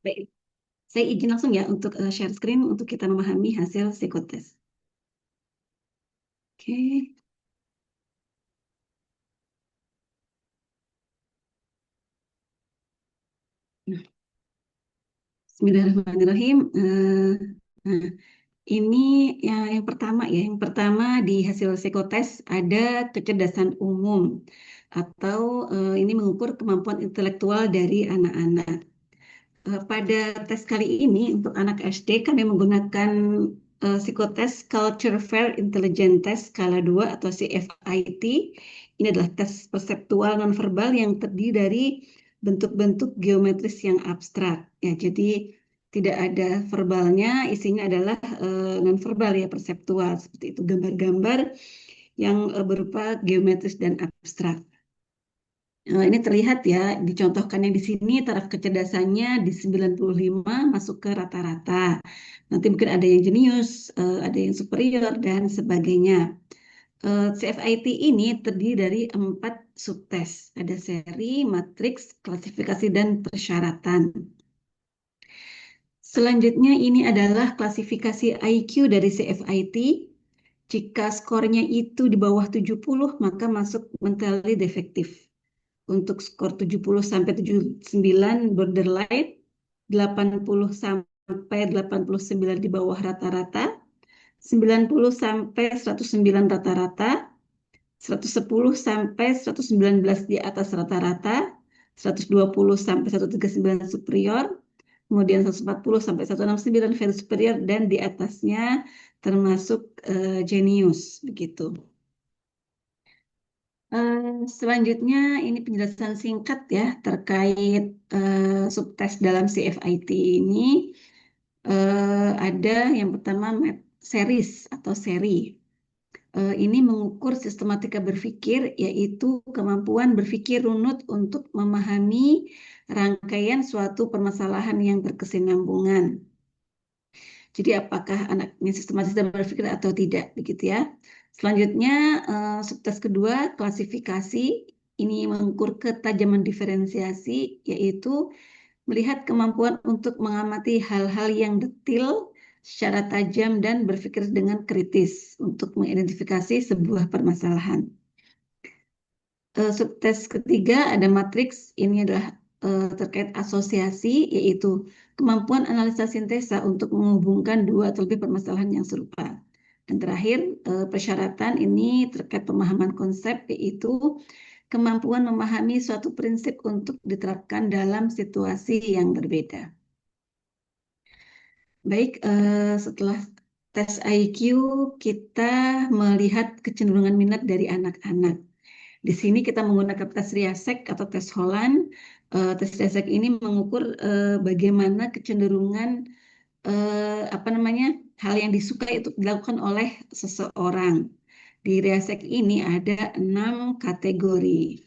Baik, saya izin langsung ya untuk share screen untuk kita memahami hasil psikotes. Oke. Nah, Bismillahirrahmanirrahim. Nah, ini yang pertama ya. Yang pertama di hasil psikotes ada kecerdasan umum atau ini mengukur kemampuan intelektual dari anak-anak. Pada tes kali ini untuk anak SD kami menggunakan psikotes Culture Fair Intelligence Test skala 2 atau CFIT. Ini adalah tes perseptual nonverbal yang terdiri dari bentuk-bentuk geometris yang abstrak. Ya, jadi tidak ada verbalnya, isinya adalah nonverbal ya, perseptual seperti itu, gambar-gambar yang berupa geometris dan abstrak. Ini terlihat ya, dicontohkannya di sini taraf kecerdasannya di 95 masuk ke rata-rata. Nanti mungkin ada yang jenius, ada yang superior, dan sebagainya. CFIT ini terdiri dari 4 subtes. Ada seri, matriks, klasifikasi, dan persyaratan. Selanjutnya ini adalah klasifikasi IQ dari CFIT. Jika skornya itu di bawah 70, maka masuk mentally defektif. Untuk skor 70 sampai 79 borderline, 80 sampai 89 di bawah rata-rata, 90 sampai 109 rata-rata, 110 sampai 119 di atas rata-rata, 120 sampai 139 superior, kemudian 140 sampai 169 very superior, dan di atasnya termasuk jenius begitu. Selanjutnya ini penjelasan singkat ya terkait subtes dalam CFIT ini. Ada yang pertama series atau seri. Ini mengukur sistematika berpikir, yaitu kemampuan berpikir runut untuk memahami rangkaian suatu permasalahan yang berkesinambungan. Jadi apakah anaknya sistematis dalam berpikir atau tidak, begitu ya. Selanjutnya, subtes kedua, klasifikasi. Ini mengukur ketajaman diferensiasi, yaitu melihat kemampuan untuk mengamati hal-hal yang detil secara tajam dan berpikir dengan kritis untuk mengidentifikasi sebuah permasalahan. Subtes ketiga ada matriks, ini adalah terkait asosiasi, yaitu kemampuan analisa sintesa untuk menghubungkan dua atau lebih permasalahan yang serupa. Dan terakhir, persyaratan ini terkait pemahaman konsep, yaitu kemampuan memahami suatu prinsip untuk diterapkan dalam situasi yang berbeda. Baik, setelah tes IQ, kita melihat kecenderungan minat dari anak-anak. Di sini kita menggunakan tes Riasek atau tes Holland. Tes Riasek ini mengukur bagaimana kecenderungan hal yang disukai itu dilakukan oleh seseorang. Di Riasek ini ada 6 kategori.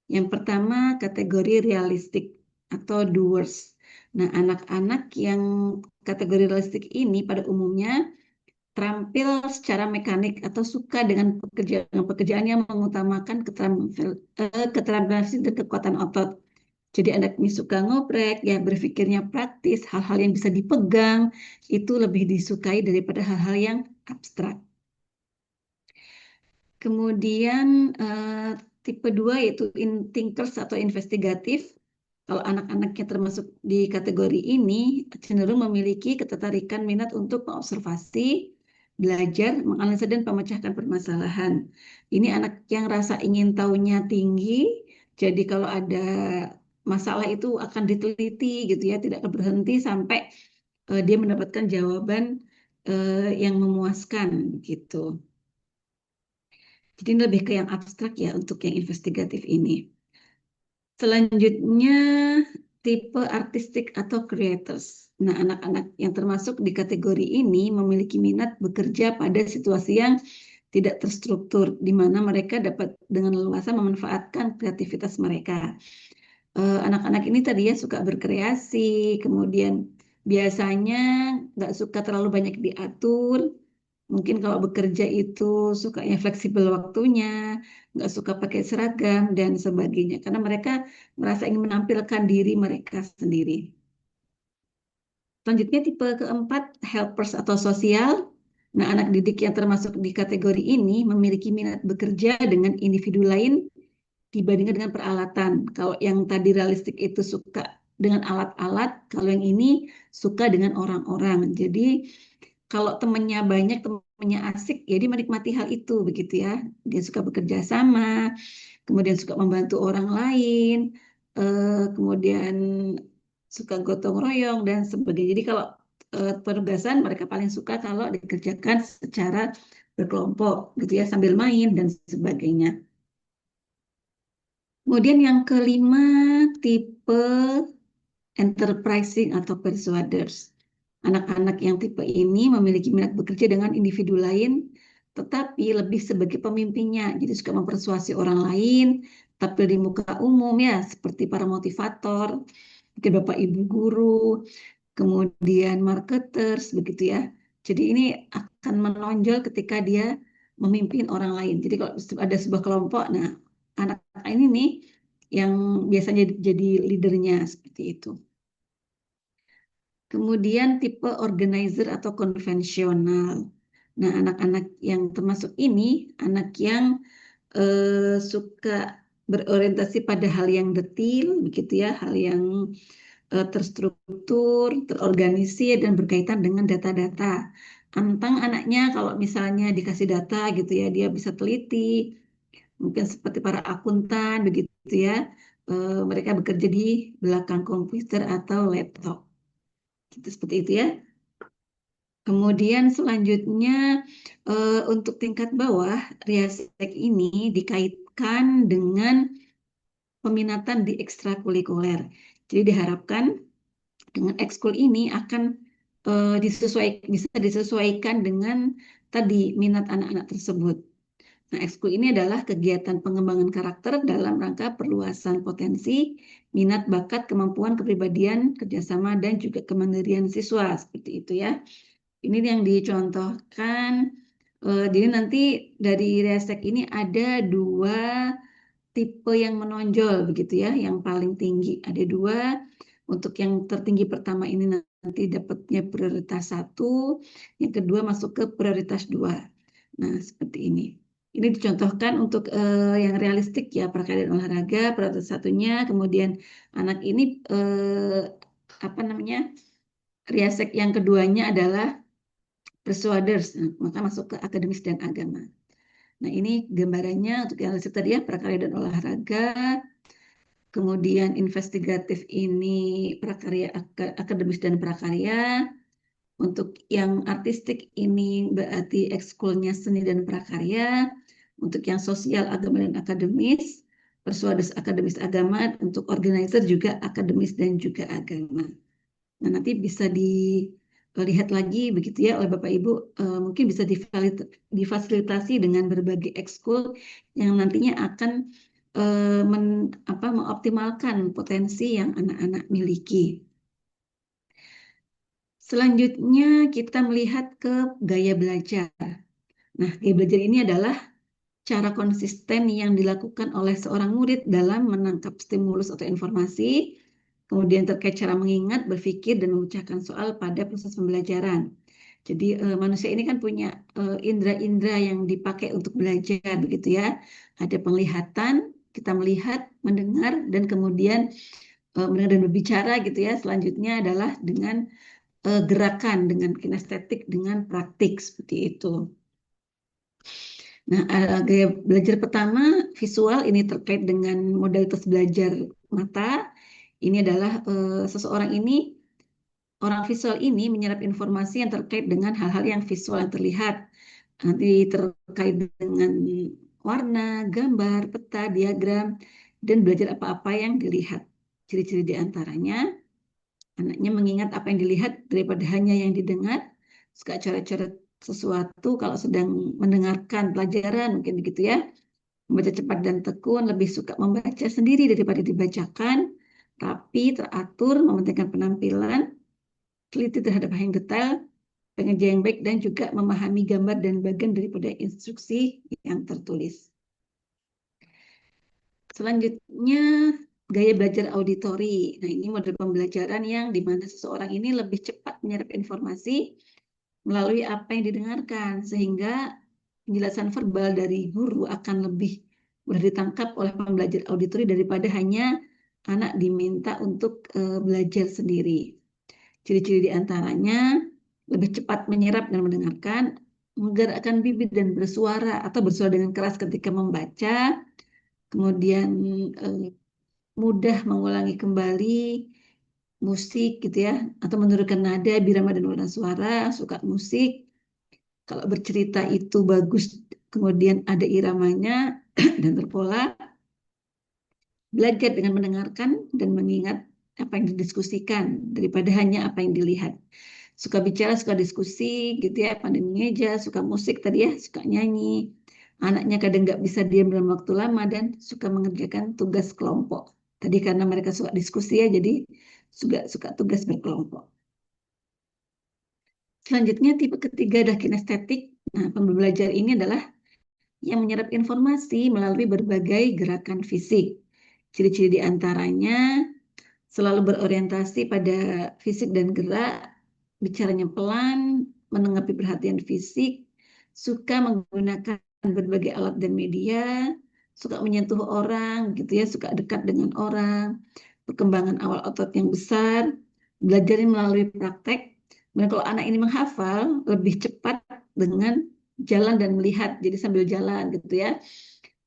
Yang pertama kategori realistik atau doers. Nah, anak-anak yang kategori realistik ini pada umumnya terampil secara mekanik atau suka dengan pekerjaan yang mengutamakan keterampilan fisik dan kekuatan otot. Jadi anaknya suka ngoprek, ya berpikirnya praktis, hal-hal yang bisa dipegang itu lebih disukai daripada hal-hal yang abstrak. Kemudian tipe 2 yaitu thinkers atau investigatif. Kalau anak-anaknya termasuk di kategori ini, cenderung memiliki ketertarikan minat untuk mengobservasi, belajar, menganalisa, dan memecahkan permasalahan. Ini anak yang rasa ingin tahunya tinggi, jadi kalau ada masalah itu akan diteliti gitu ya, tidak akan berhenti sampai dia mendapatkan jawaban yang memuaskan gitu. Jadi ini lebih ke yang abstrak ya untuk yang investigatif ini. Selanjutnya tipe artistik atau creators. Nah, anak-anak yang termasuk di kategori ini memiliki minat bekerja pada situasi yang tidak terstruktur, di mana mereka dapat dengan leluasa memanfaatkan kreativitas mereka. Anak-anak ini tadi ya suka berkreasi, kemudian biasanya nggak suka terlalu banyak diatur. Mungkin kalau bekerja itu sukanya fleksibel waktunya, nggak suka pakai seragam dan sebagainya. Karena mereka merasa ingin menampilkan diri mereka sendiri. Selanjutnya tipe keempat, helpers atau sosial. Nah, anak didik yang termasuk di kategori ini memiliki minat bekerja dengan individu lain dibandingkan dengan peralatan. Kalau yang tadi realistik itu suka dengan alat-alat, kalau yang ini suka dengan orang-orang. Jadi kalau temannya banyak, temannya asik, ya dia menikmati hal itu begitu ya. Dia suka bekerja sama, kemudian suka membantu orang lain, kemudian suka gotong royong dan sebagainya. Jadi kalau penugasan mereka paling suka kalau dikerjakan secara berkelompok gitu ya, sambil main dan sebagainya. Kemudian yang kelima, tipe enterprising atau persuaders. Anak-anak yang tipe ini memiliki minat bekerja dengan individu lain, tetapi lebih sebagai pemimpinnya. Jadi suka mempersuasi orang lain, tampil di muka umum ya, seperti para motivator, mungkin Bapak Ibu guru, kemudian marketers, begitu ya. Jadi ini akan menonjol ketika dia memimpin orang lain. Jadi kalau ada sebuah kelompok, nah anak ini nih yang biasanya jadi leadernya seperti itu. Kemudian tipe organizer atau konvensional. Nah, anak-anak yang termasuk ini, anak yang suka berorientasi pada hal yang detil, begitu ya, hal yang terstruktur, terorganisir, dan berkaitan dengan data-data. Tentang anaknya, kalau misalnya dikasih data gitu ya, dia bisa teliti, mungkin seperti para akuntan, begitu ya, mereka bekerja di belakang komputer atau laptop. Gitu, seperti itu ya. Kemudian selanjutnya untuk tingkat bawah, Riasek ini dikaitkan dengan peminatan di ekstrakurikuler. Jadi diharapkan dengan ekskul ini akan bisa disesuaikan dengan tadi minat anak-anak tersebut. Nah, ekskul ini adalah kegiatan pengembangan karakter dalam rangka perluasan potensi, minat, bakat, kemampuan, kepribadian, kerjasama, dan juga kemandirian siswa. Seperti itu ya. Ini yang dicontohkan. Jadi nanti dari resek ini ada dua tipe yang menonjol begitu ya, yang paling tinggi. Ada dua. Untuk yang tertinggi pertama ini nanti dapatnya prioritas 1, yang kedua masuk ke prioritas 2. Nah, seperti ini. Ini dicontohkan untuk yang realistik ya, prakarya dan olahraga, prioritas satunya, kemudian anak ini apa namanya? Riasek yang keduanya adalah persuaders, maka masuk ke akademis dan agama. Nah, ini gambarannya untuk yang tadi ya, prakarya dan olahraga. Kemudian investigatif ini prakarya akademis dan prakarya. Untuk yang artistik ini berarti ekskulnya seni dan prakarya. Untuk yang sosial, agama dan akademis. Persuaders akademis agama. Untuk organizer juga akademis dan juga agama. Nah, nanti bisa dilihat lagi begitu ya oleh Bapak Ibu, mungkin bisa difasilitasi dengan berbagai ekskul yang nantinya akan mengoptimalkan potensi yang anak-anak miliki. Selanjutnya kita melihat ke gaya belajar. Nah, gaya belajar ini adalah cara konsisten yang dilakukan oleh seorang murid dalam menangkap stimulus atau informasi, kemudian terkait cara mengingat, berpikir, dan memecahkan soal pada proses pembelajaran. Jadi manusia ini kan punya indera-indera yang dipakai untuk belajar, begitu ya. Ada penglihatan, kita melihat, mendengar, dan kemudian mendengar dan berbicara, gitu ya. Selanjutnya adalah dengan gerakan, dengan kinestetik, dengan praktik, seperti itu. Nah, gaya belajar pertama visual ini terkait dengan modalitas belajar mata. Ini adalah seseorang ini, orang visual ini menyerap informasi yang terkait dengan hal-hal yang visual yang terlihat. Nanti terkait dengan warna, gambar, peta, diagram, dan belajar apa-apa yang dilihat. Ciri-ciri di antaranya, anaknya mengingat apa yang dilihat daripada hanya yang didengar, suka coret-coret sesuatu kalau sedang mendengarkan pelajaran, mungkin begitu ya. Membaca cepat dan tekun, lebih suka membaca sendiri daripada dibacakan, rapi, teratur, mementingkan penampilan, teliti terhadap hal yang detail, pengerja yang baik, dan juga memahami gambar dan bagian daripada instruksi yang tertulis. Selanjutnya, gaya belajar auditori. Nah, ini model pembelajaran yang di mana seseorang ini lebih cepat menyerap informasi melalui apa yang didengarkan, sehingga penjelasan verbal dari guru akan lebih mudah ditangkap oleh pembelajar auditori daripada hanya anak diminta untuk belajar sendiri. Ciri-ciri di antaranya lebih cepat menyerap dan mendengarkan, menggerakkan bibir dan bersuara atau bersuara dengan keras ketika membaca, kemudian eh, mudah mengulangi kembali musik gitu ya, atau menurunkan nada, birama dan warna suara, suka musik. Kalau bercerita itu bagus, kemudian ada iramanya dan terpola, belajar dengan mendengarkan dan mengingat apa yang didiskusikan daripada hanya apa yang dilihat. Suka bicara, suka diskusi gitu ya, pandai mengeja, suka musik tadi ya, suka nyanyi. Anaknya kadang nggak bisa diam dalam waktu lama dan suka mengerjakan tugas kelompok. Tadi karena mereka suka diskusi ya, jadi juga suka tugas berkelompok. Selanjutnya tipe ketiga adalah kinestetik. Nah, pembelajar ini adalah yang menyerap informasi melalui berbagai gerakan fisik. Ciri-ciri di antaranya selalu berorientasi pada fisik dan gerak, bicaranya pelan, menanggapi perhatian fisik, suka menggunakan berbagai alat dan media, suka menyentuh orang, gitu ya, suka dekat dengan orang, perkembangan awal otot yang besar, belajar melalui praktek. Dan kalau anak ini menghafal lebih cepat dengan jalan dan melihat, jadi sambil jalan gitu ya.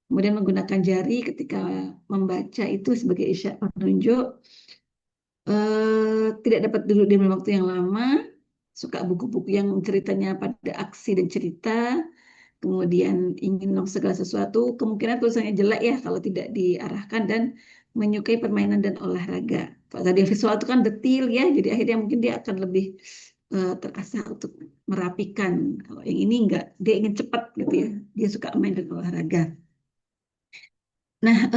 Kemudian menggunakan jari ketika membaca itu sebagai isyarat penunjuk. Tidak dapat duduk di waktu yang lama, suka buku-buku yang ceritanya pada aksi dan cerita, kemudian ingin melakukan segala sesuatu, kemungkinan tulisannya jelek ya kalau tidak diarahkan, dan menyukai permainan dan olahraga. Kalau tadi visual itu kan detil ya, jadi akhirnya mungkin dia akan lebih terasah untuk merapikan. Kalau yang ini enggak, dia ingin cepat gitu ya, dia suka main dan olahraga. Nah,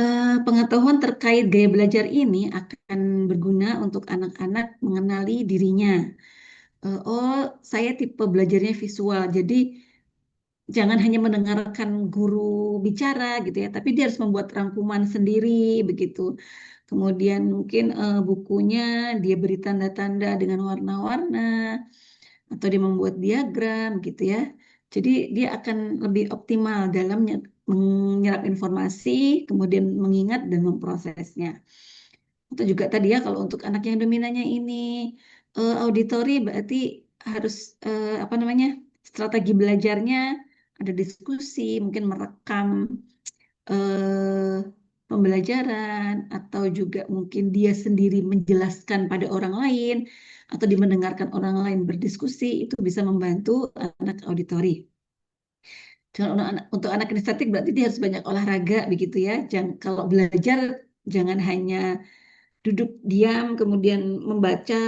pengetahuan terkait gaya belajar ini akan berguna untuk anak-anak mengenali dirinya. Oh, saya tipe belajarnya visual, jadi jangan hanya mendengarkan guru bicara gitu ya, tapi dia harus membuat rangkuman sendiri begitu. Kemudian mungkin bukunya dia beri tanda-tanda dengan warna-warna atau dia membuat diagram gitu ya. Jadi dia akan lebih optimal dalam menyerap informasi, kemudian mengingat dan memprosesnya. Atau juga tadi ya kalau untuk anak yang dominannya ini auditori berarti harus apa namanya, strategi belajarnya ada diskusi, mungkin merekam eh, pembelajaran, atau juga mungkin dia sendiri menjelaskan pada orang lain atau dimendengarkan orang lain berdiskusi, itu bisa membantu anak auditori. Untuk anak kinestetik berarti dia harus banyak olahraga begitu ya. Jangan, kalau belajar jangan hanya duduk diam kemudian membaca.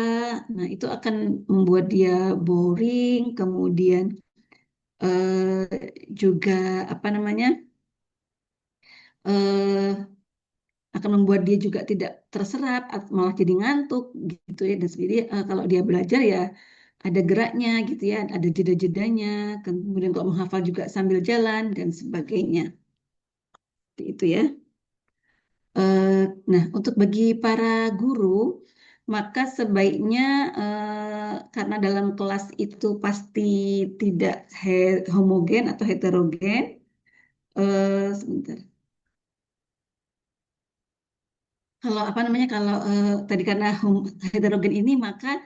Nah, itu akan membuat dia boring, kemudian juga apa namanya? eh, akan membuat dia juga tidak terserap, malah jadi ngantuk gitu ya. Dan sebenarnya kalau dia belajar ya ada geraknya gitu ya, ada jeda-jedanya, kemudian kalau menghafal juga sambil jalan dan sebagainya. Seperti itu ya. Eh, nah, untuk bagi para guru, maka sebaiknya karena dalam kelas itu pasti tidak homogen atau heterogen. Sebentar. Kalau apa namanya, kalau tadi karena heterogen ini, maka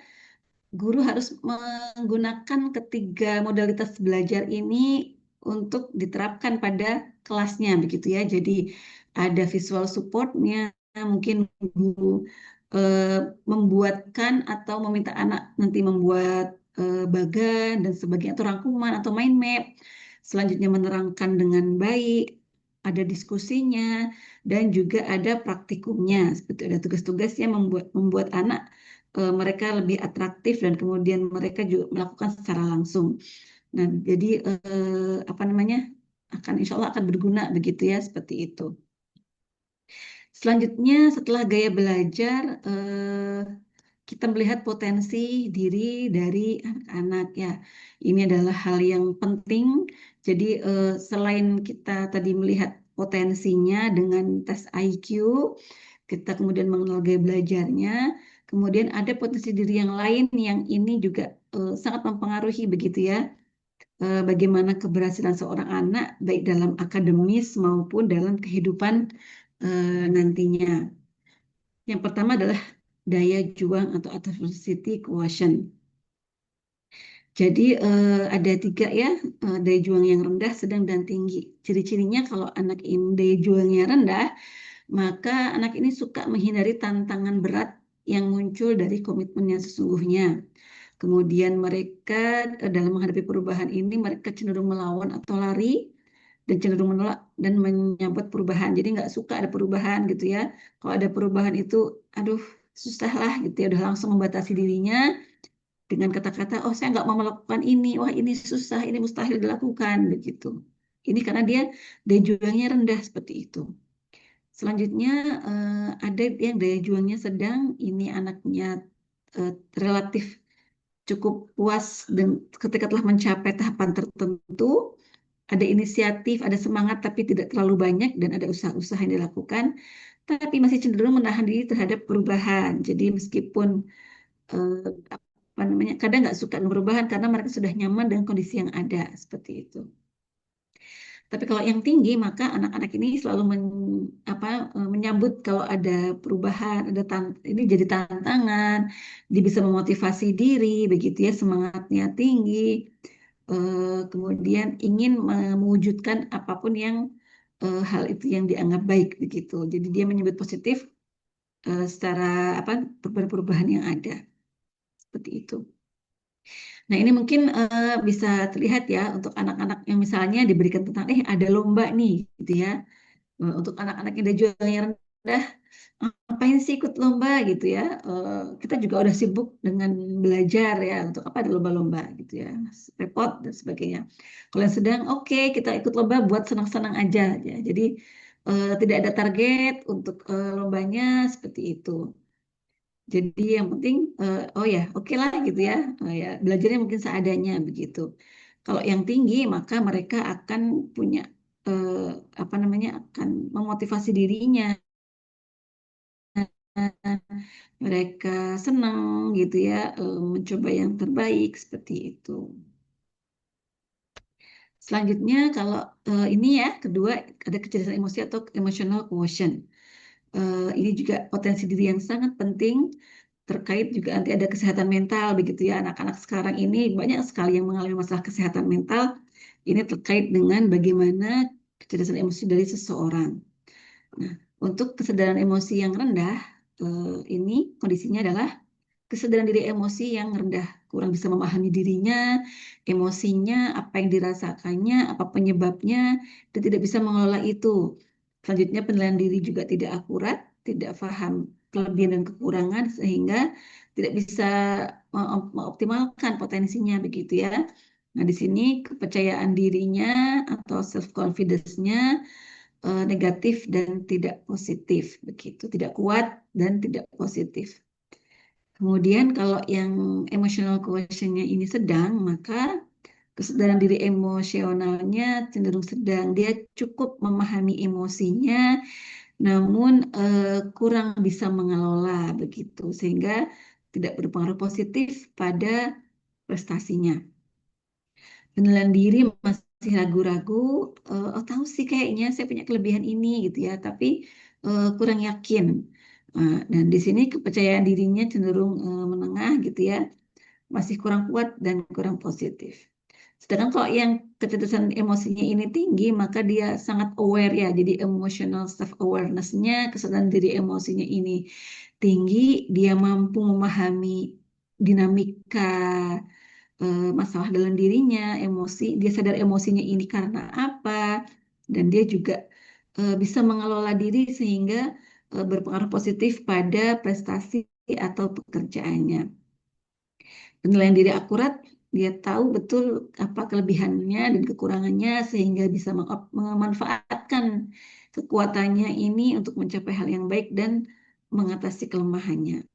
guru harus menggunakan ketiga modalitas belajar ini untuk diterapkan pada kelasnya begitu ya. Jadi ada visual supportnya, mungkin guru eh, membuatkan atau meminta anak nanti membuat bagan dan sebagainya, atau rangkuman atau mind map. Selanjutnya menerangkan dengan baik, ada diskusinya, dan juga ada praktikumnya. Seperti ada tugas-tugasnya membuat anak mereka lebih atraktif dan kemudian mereka juga melakukan secara langsung. Nah, jadi apa namanya, akan insya Allah akan berguna begitu ya, seperti itu. Selanjutnya setelah gaya belajar, kita melihat potensi diri dari anak-anak ya. Ini adalah hal yang penting. Jadi selain kita tadi melihat potensinya dengan tes IQ, kita kemudian mengenal gaya belajarnya, kemudian ada potensi diri yang lain yang ini juga sangat mempengaruhi begitu ya, bagaimana keberhasilan seorang anak baik dalam akademis maupun dalam kehidupan nantinya. Yang pertama adalah daya juang atau adversity quotient. Jadi ada tiga ya, daya juang yang rendah, sedang, dan tinggi. Ciri-cirinya kalau anak ini daya juangnya rendah, maka anak ini suka menghindari tantangan berat yang muncul dari komitmen yang sesungguhnya. Kemudian mereka dalam menghadapi perubahan ini, mereka cenderung melawan atau lari, dan cenderung menolak dan menyambut perubahan. Jadi nggak suka ada perubahan gitu ya. Kalau ada perubahan itu, aduh susah lah gitu ya, udah langsung membatasi dirinya dengan kata-kata, oh saya nggak mau melakukan ini, wah ini susah, ini mustahil dilakukan begitu. Ini karena dia daya juangnya rendah seperti itu. Selanjutnya ada yang daya juangnya sedang, ini anaknya relatif cukup puas dan ketika telah mencapai tahapan tertentu, ada inisiatif, ada semangat tapi tidak terlalu banyak dan ada usaha-usaha yang dilakukan, tapi masih cenderung menahan diri terhadap perubahan. Jadi meskipun apa namanya, kadang nggak suka dengan perubahan karena mereka sudah nyaman dengan kondisi yang ada seperti itu. Tapi kalau yang tinggi, maka anak-anak ini selalu menyambut kalau ada perubahan, ini jadi tantangan, dia bisa memotivasi diri, begitu ya, semangatnya tinggi, kemudian ingin mewujudkan apapun yang hal itu yang dianggap baik, begitu. Jadi dia menyebut positif secara perubahan-perubahan yang ada, seperti itu. Nah, ini mungkin bisa terlihat ya untuk anak-anak yang misalnya diberikan tentang ada lomba nih gitu ya. Untuk anak-anak yang ada jualnya rendah, ngapain sih ikut lomba gitu ya. Kita juga udah sibuk dengan belajar ya, untuk apa ada lomba-lomba gitu ya. Repot dan sebagainya. Kalau yang sedang, oke, kita ikut lomba buat senang-senang aja ya. Jadi tidak ada target untuk lombanya seperti itu. Jadi yang penting, oh ya, oke lah gitu ya, ya belajarnya mungkin seadanya begitu. Kalau yang tinggi, maka mereka akan punya eh, apa namanya, akan memotivasi dirinya. Mereka senang gitu ya, mencoba yang terbaik seperti itu. Selanjutnya kalau ini ya, kedua ada kecerdasan emosi atau emotional quotient. Ini juga potensi diri yang sangat penting terkait juga nanti ada kesehatan mental begitu ya. Anak-anak sekarang ini banyak sekali yang mengalami masalah kesehatan mental. Ini terkait dengan bagaimana kecerdasan emosi dari seseorang. Nah, untuk kesadaran emosi yang rendah, ini kondisinya adalah kesadaran diri emosi yang rendah, kurang bisa memahami dirinya, emosinya, apa yang dirasakannya, apa penyebabnya, dan tidak bisa mengelola itu. Selanjutnya penilaian diri juga tidak akurat, tidak paham kelebihan dan kekurangan, sehingga tidak bisa mengoptimalkan potensinya begitu ya. Nah, di sini kepercayaan dirinya atau self confidence-nya negatif dan tidak positif begitu, tidak kuat dan tidak positif. Kemudian kalau yang emotional quotient-nya ini sedang, maka kesadaran diri emosionalnya cenderung sedang. Dia cukup memahami emosinya, namun kurang bisa mengelola begitu, sehingga tidak berpengaruh positif pada prestasinya. Penilaian diri masih ragu-ragu, oh tahu sih kayaknya saya punya kelebihan ini gitu ya, tapi kurang yakin. Dan di sini kepercayaan dirinya cenderung menengah gitu ya, masih kurang kuat dan kurang positif. Sedangkan kalau yang kecerdasan emosinya ini tinggi, maka dia sangat aware ya, jadi emotional self awareness-nya, kesadaran diri emosinya ini tinggi, dia mampu memahami dinamika masalah dalam dirinya, emosi, dia sadar emosinya ini karena apa, dan dia juga bisa mengelola diri sehingga berpengaruh positif pada prestasi atau pekerjaannya. Penilaian diri akurat, dia tahu betul apa kelebihannya dan kekurangannya sehingga bisa memanfaatkan kekuatannya ini untuk mencapai hal yang baik dan mengatasi kelemahannya.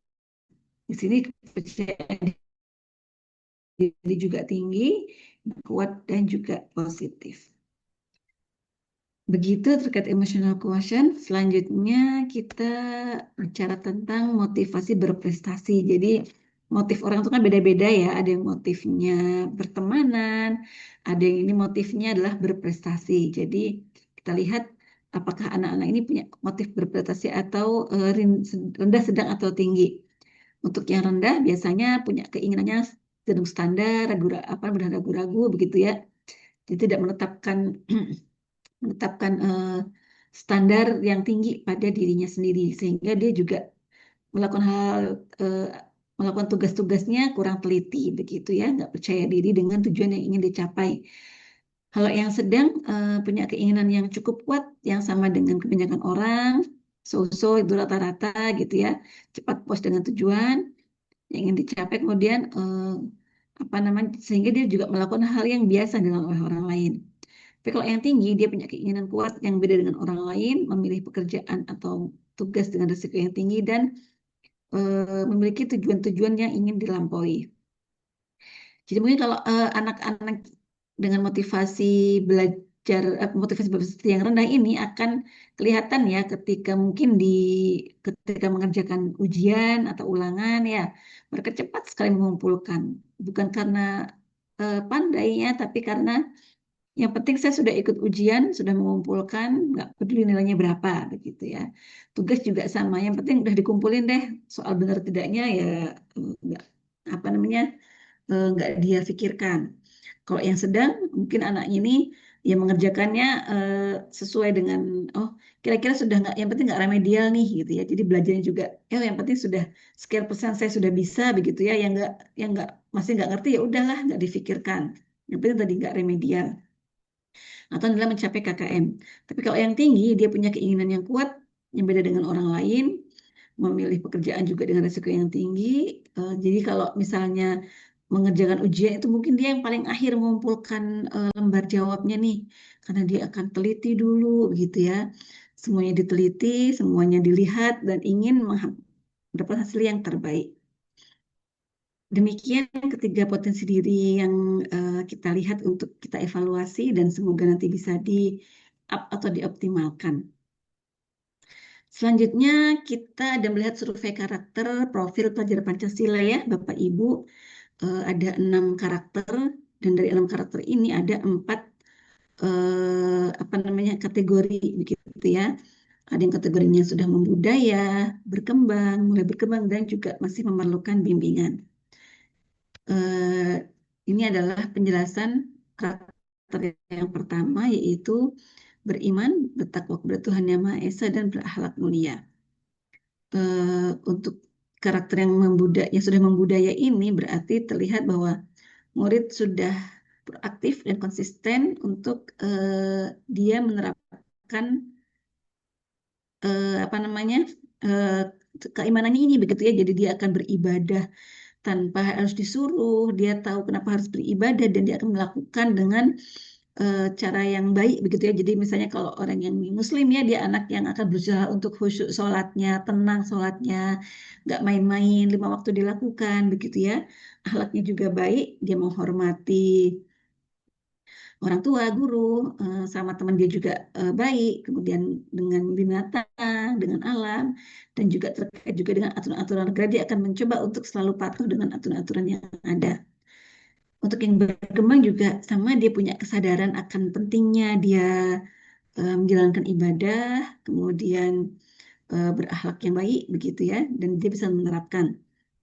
Di sini kepercayaan diri juga tinggi, kuat dan juga positif. Begitu terkait emotional quotient. Selanjutnya kita bicara tentang motivasi berprestasi. Jadi motif orang itu kan beda-beda ya. Ada yang motifnya bertemanan, ada yang ini motifnya adalah berprestasi. Jadi kita lihat apakah anak-anak ini punya motif berprestasi atau rendah, sedang atau tinggi. Untuk yang rendah biasanya punya keinginannya sedang standar, apa mudah ragu-ragu begitu ya. Jadi tidak menetapkan standar yang tinggi pada dirinya sendiri sehingga dia juga melakukan hal eh, melakukan tugas-tugasnya kurang teliti begitu ya, nggak percaya diri dengan tujuan yang ingin dicapai. Kalau yang sedang punya keinginan yang cukup kuat yang sama dengan kebanyakan orang, so-so itu rata-rata gitu ya, cepat puas dengan tujuan yang ingin dicapai, kemudian apa namanya, sehingga dia juga melakukan hal yang biasa dilakukan oleh orang lain. Tapi kalau yang tinggi, dia punya keinginan kuat yang beda dengan orang lain, memilih pekerjaan atau tugas dengan risiko yang tinggi, dan memiliki tujuan-tujuan yang ingin dilampaui. Jadi mungkin kalau anak-anak dengan motivasi belajar yang rendah ini akan kelihatan ya ketika mungkin ketika mengerjakan ujian atau ulangan ya, mereka cepat sekali mengumpulkan. Bukan karena pandainya, tapi karena yang penting saya sudah ikut ujian, sudah mengumpulkan, nggak peduli nilainya berapa, begitu ya. Tugas juga sama, yang penting udah dikumpulin deh. Soal benar tidaknya ya nggak apa namanya nggak dia pikirkan. Kalau yang sedang, mungkin anak ini ya mengerjakannya sesuai dengan oh kira-kira sudah nggak, yang penting nggak remedial nih gitu ya. Jadi belajarnya juga, yang penting sudah sekian persen saya sudah bisa begitu ya. Yang nggak masih nggak ngerti ya udahlah nggak difikirkan. Yang penting tadi nggak remedial atau dalam mencapai KKM. Tapi kalau yang tinggi, dia punya keinginan yang kuat, yang beda dengan orang lain, memilih pekerjaan juga dengan risiko yang tinggi. Jadi kalau misalnya mengerjakan ujian itu mungkin dia yang paling akhir mengumpulkan lembar jawabnya nih, karena dia akan teliti dulu gitu ya. Semuanya diteliti, semuanya dilihat dan ingin mendapat hasil yang terbaik. Demikian ketiga potensi diri yang kita lihat untuk kita evaluasi dan semoga nanti bisa di-up atau dioptimalkan. Selanjutnya kita ada melihat survei karakter profil pelajar Pancasila ya Bapak Ibu. Ada 6 karakter dan dari 6 karakter ini ada 4 apa namanya kategori begitu ya. Ada yang kategorinya sudah membudaya, berkembang, mulai berkembang dan juga masih memerlukan bimbingan. Ini adalah penjelasan karakter yang pertama yaitu beriman, bertakwa kepada Tuhan Yang Maha Esa dan berakhlak mulia. Untuk karakter yang sudah membudaya ini berarti terlihat bahwa murid sudah proaktif dan konsisten untuk dia menerapkan apa namanya keimanannya ini begitu ya. Jadi dia akan beribadah tanpa harus disuruh, dia tahu kenapa harus beribadah dan dia akan melakukan dengan cara yang baik begitu ya. Jadi misalnya kalau orang yang muslim ya, dia anak yang akan berusaha untuk khusyuk sholatnya, tenang sholatnya, nggak main-main, 5 waktu dilakukan begitu ya. Akhlaknya juga baik, dia menghormati orang tua, guru, sama teman dia juga baik, kemudian dengan binatang, dengan alam, dan juga terkait juga dengan aturan-aturan negara, dia akan mencoba untuk selalu patuh dengan aturan-aturan yang ada. Untuk yang berkembang juga sama, dia punya kesadaran akan pentingnya dia menjalankan ibadah, kemudian berakhlak yang baik begitu ya, dan dia bisa menerapkan.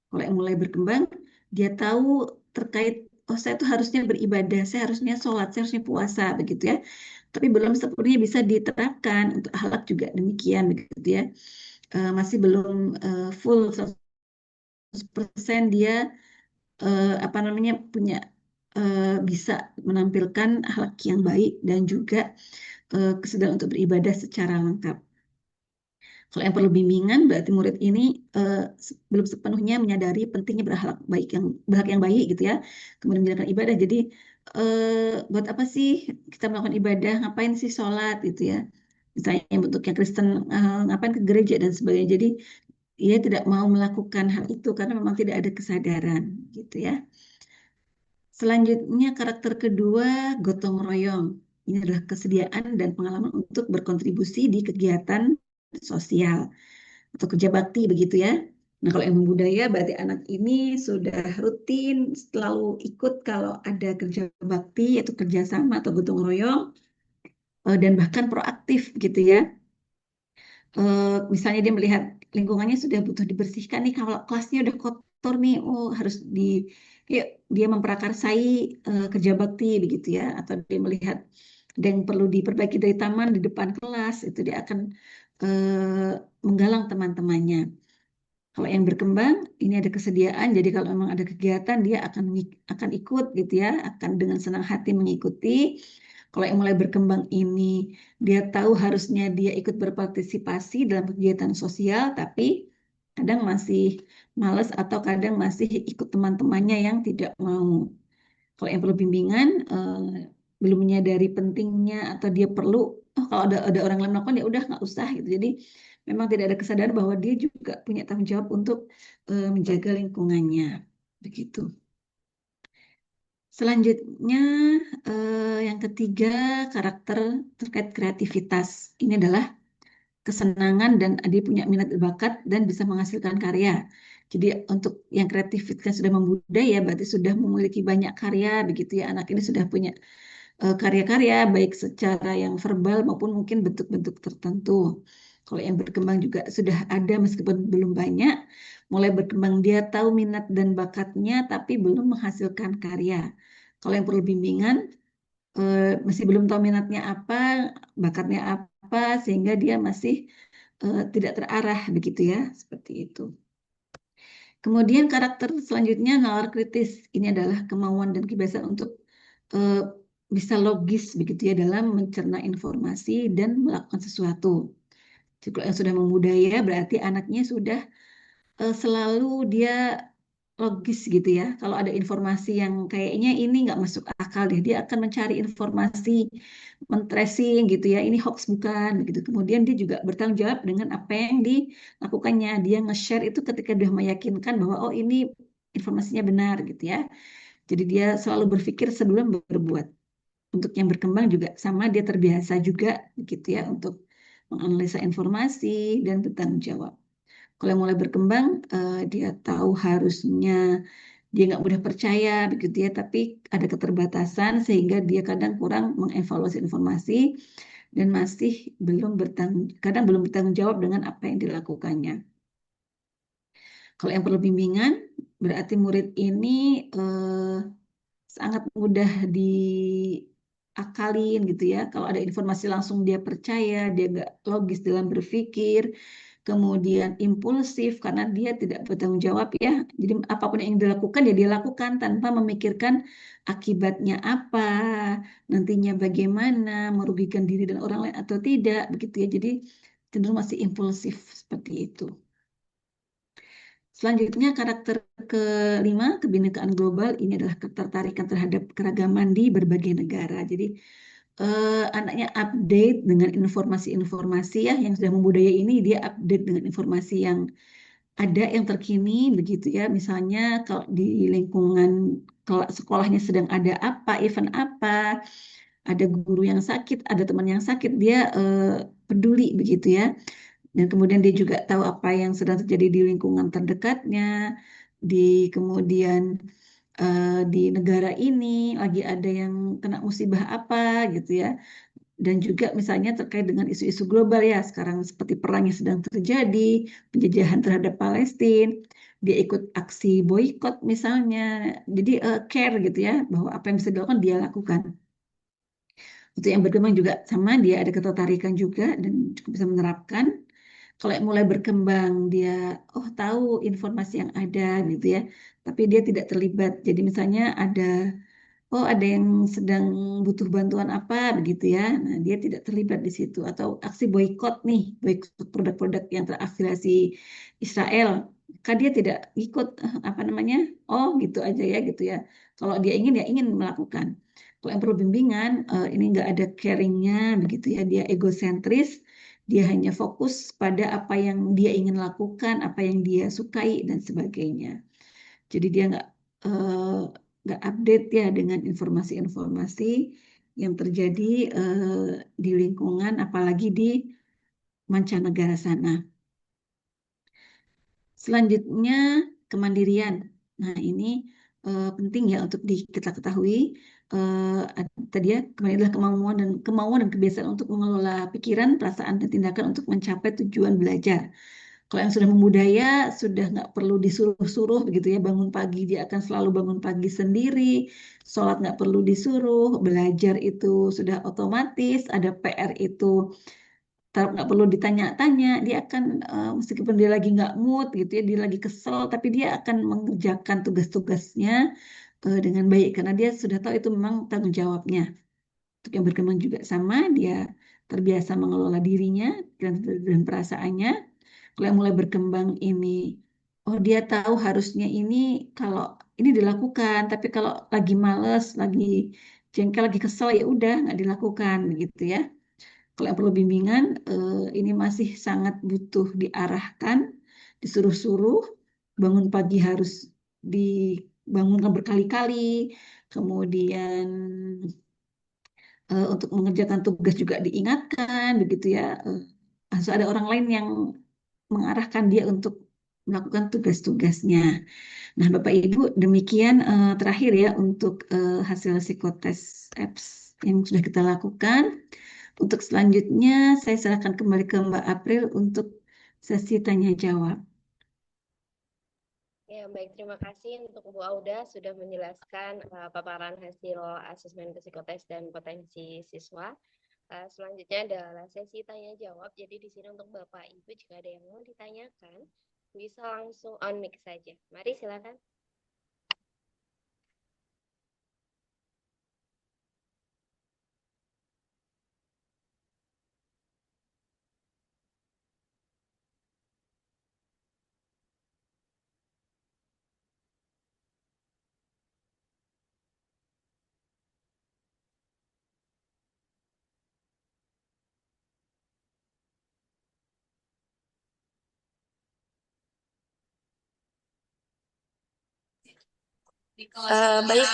Kalau yang mulai berkembang, dia tahu terkait oh saya tuh harusnya beribadah, saya harusnya sholat, saya harusnya puasa begitu ya. Tapi belum sepenuhnya bisa diterapkan untuk akhlak juga demikian begitu ya. Masih belum full 100% dia apa namanya punya bisa menampilkan akhlak yang baik dan juga kesadaran untuk beribadah secara lengkap. Kalau yang perlu bimbingan berarti murid ini belum sepenuhnya menyadari pentingnya berakhlak yang baik gitu ya. Kemudian menjalankan ibadah. Jadi buat apa sih kita melakukan ibadah? Ngapain sih sholat gitu ya? Misalnya yang bentuknya Kristen ngapain ke gereja dan sebagainya. Jadi ia tidak mau melakukan hal itu karena memang tidak ada kesadaran gitu ya. Selanjutnya karakter kedua gotong royong. Ini adalah kesediaan dan pengalaman untuk berkontribusi di kegiatan sosial atau kerja bakti begitu ya. Nah, kalau ilmu budaya berarti anak ini sudah rutin selalu ikut kalau ada kerja bakti atau kerjasama atau gotong royong dan bahkan proaktif gitu ya. Misalnya dia melihat lingkungannya sudah butuh dibersihkan nih, kalau kelasnya udah kotor nih, oh harus yuk, dia memprakarsai kerja bakti begitu ya, atau dia melihat ada yang perlu diperbaiki dari taman di depan kelas, itu dia akan eh, menggalang teman-temannya. Kalau yang berkembang, ini ada kesediaan, jadi kalau memang ada kegiatan, dia akan ikut gitu ya, akan dengan senang hati mengikuti. Kalau yang mulai berkembang ini, dia tahu harusnya dia ikut berpartisipasi dalam kegiatan sosial, tapi kadang masih malas atau kadang masih ikut teman-temannya yang tidak mau. Kalau yang perlu bimbingan, belum menyadari pentingnya atau dia perlu, oh kalau ada orang lain melakukan ya udah nggak usah gitu. Jadi memang tidak ada kesadaran bahwa dia juga punya tanggung jawab untuk menjaga lingkungannya. Begitu. Selanjutnya yang ketiga karakter terkait kreativitas. Ini adalah kesenangan dan dia punya minat bakat dan bisa menghasilkan karya. Jadi untuk yang kreativitas sudah membudaya berarti sudah memiliki banyak karya begitu ya. Anak ini sudah punya karya-karya baik secara yang verbal maupun mungkin bentuk-bentuk tertentu. Kalau yang berkembang juga sudah ada meskipun belum banyak, mulai berkembang dia tahu minat dan bakatnya tapi belum menghasilkan karya. Kalau yang perlu bimbingan masih belum tahu minatnya apa, bakatnya apa sehingga dia masih tidak terarah begitu ya, seperti itu. Kemudian karakter selanjutnya nalar kritis. Ini adalah kemauan dan kebiasaan untuk eh, bisa logis begitu ya dalam mencerna informasi dan melakukan sesuatu. Jadi kalau yang sudah membudaya berarti anaknya sudah selalu dia logis gitu ya. Kalau ada informasi yang kayaknya ini nggak masuk akal deh, dia akan mencari informasi, men-tracing gitu ya. Ini hoax bukan gitu. Kemudian dia juga bertanggung jawab dengan apa yang dilakukannya. Dia nge-share itu ketika dia meyakinkan bahwa oh ini informasinya benar gitu ya. Jadi dia selalu berpikir sebelum berbuat. Untuk yang berkembang juga sama, dia terbiasa juga gitu ya untuk menganalisa informasi dan bertanggung jawab. Kalau yang mulai berkembang, dia tahu harusnya dia nggak mudah percaya begitu ya, tapi ada keterbatasan sehingga dia kadang kurang mengevaluasi informasi dan masih kadang belum bertanggung jawab dengan apa yang dilakukannya. Kalau yang perlu bimbingan, berarti murid ini sangat mudah diakalin gitu ya. Kalau ada informasi langsung dia percaya, dia nggak logis dalam berpikir, kemudian impulsif karena dia tidak bertanggung jawab ya. Jadi apapun yang dilakukan ya dia lakukan tanpa memikirkan akibatnya apa, nantinya bagaimana, merugikan diri dan orang lain atau tidak begitu ya. Jadi cenderung masih impulsif seperti itu. Selanjutnya karakter kelima, kebinekaan global, ini adalah ketertarikan terhadap keragaman di berbagai negara. Jadi anaknya update dengan informasi-informasi ya yang sudah membudaya ini, dia update dengan informasi yang ada yang terkini begitu ya. Misalnya kalau di lingkungan sekolahnya sedang ada apa, event apa, ada guru yang sakit, ada teman yang sakit, dia peduli begitu ya. Dan kemudian dia juga tahu apa yang sedang terjadi di lingkungan terdekatnya, di kemudian di negara ini lagi ada yang kena musibah apa gitu ya. Dan juga misalnya terkait dengan isu-isu global ya, sekarang seperti perang yang sedang terjadi, penjajahan terhadap Palestina, dia ikut aksi boykot misalnya. Jadi care gitu ya, bahwa apa yang bisa dilakukan dia lakukan. Untuk yang berkembang juga sama, dia ada ketertarikan juga dan cukup bisa menerapkan. Kalau yang mulai berkembang, dia tahu informasi yang ada gitu ya, tapi dia tidak terlibat. Jadi misalnya ada yang sedang butuh bantuan apa begitu ya. Nah, dia tidak terlibat di situ atau aksi boykot nih, boykot produk-produk yang terafiliasi Israel. Maka dia tidak ikut apa namanya? Oh, gitu aja ya gitu ya. Kalau dia ingin ya ingin melakukan. Kalau yang perlu bimbingan, ini nggak ada caringnya begitu ya. Dia egosentris, dia hanya fokus pada apa yang dia ingin lakukan, apa yang dia sukai dan sebagainya. Jadi dia eh, nggak update ya dengan informasi-informasi yang terjadi di lingkungan, apalagi di mancanegara sana. Selanjutnya, kemandirian. Nah, ini penting ya untuk kita ketahui. Tadi ya, kembali adalah kemauan dan kebiasaan untuk mengelola pikiran, perasaan, dan tindakan untuk mencapai tujuan belajar. Kalau yang sudah membudaya, sudah nggak perlu disuruh-suruh begitu ya. Bangun pagi, dia akan selalu bangun pagi sendiri. Sholat nggak perlu disuruh. Belajar itu sudah otomatis. Ada PR itu nggak perlu ditanya-tanya. Dia akan, meskipun dia lagi nggak mood gitu ya, dia lagi kesel, tapi dia akan mengerjakan tugas-tugasnya dengan baik. Karena dia sudah tahu itu memang tanggung jawabnya. Untuk yang berkembang juga sama, dia terbiasa mengelola dirinya dan perasaannya. Kalau yang mulai berkembang ini, oh dia tahu harusnya ini kalau ini dilakukan, tapi kalau lagi males, lagi jengkel, lagi kesel ya udah nggak dilakukan gitu ya. Kalau yang perlu bimbingan, ini masih sangat butuh diarahkan, disuruh-suruh, bangun pagi harus dibangunkan berkali-kali, kemudian untuk mengerjakan tugas juga diingatkan, begitu ya. Harus ada orang lain yang mengarahkan dia untuk melakukan tugas-tugasnya. Nah, Bapak Ibu, demikian terakhir ya untuk hasil psikotes apps yang sudah kita lakukan. Untuk selanjutnya, saya serahkan kembali ke Mbak April untuk sesi tanya jawab. Ya, baik. Terima kasih untuk Bu Auda sudah menjelaskan paparan hasil asesmen psikotes dan potensi siswa. Selanjutnya adalah sesi tanya jawab. Jadi di sini untuk Bapak Ibu jika ada yang mau ditanyakan bisa langsung on mic saja. Mari silakan. Baik,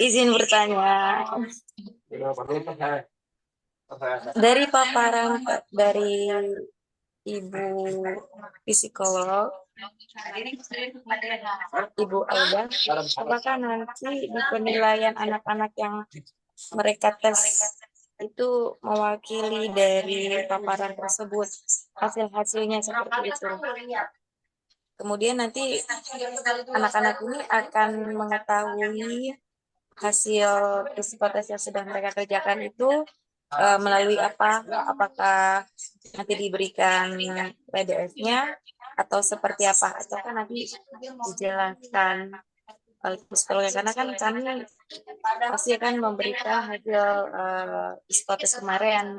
izin bertanya. Dari paparan dari Ibu psikolog, Ibu Aida, apakah nanti di penilaian anak-anak yang mereka tes itu mewakili dari paparan tersebut, hasil-hasilnya seperti itu? Kemudian nanti anak-anak ini akan mengetahui hasil psikotes yang sudah mereka kerjakan itu melalui apa? Apakah nanti diberikan PDF-nya atau seperti apa? Atau kan nanti dijelaskan oleh psikolog, karena kan kami pasti akan memberikan hasil psikotes kemarin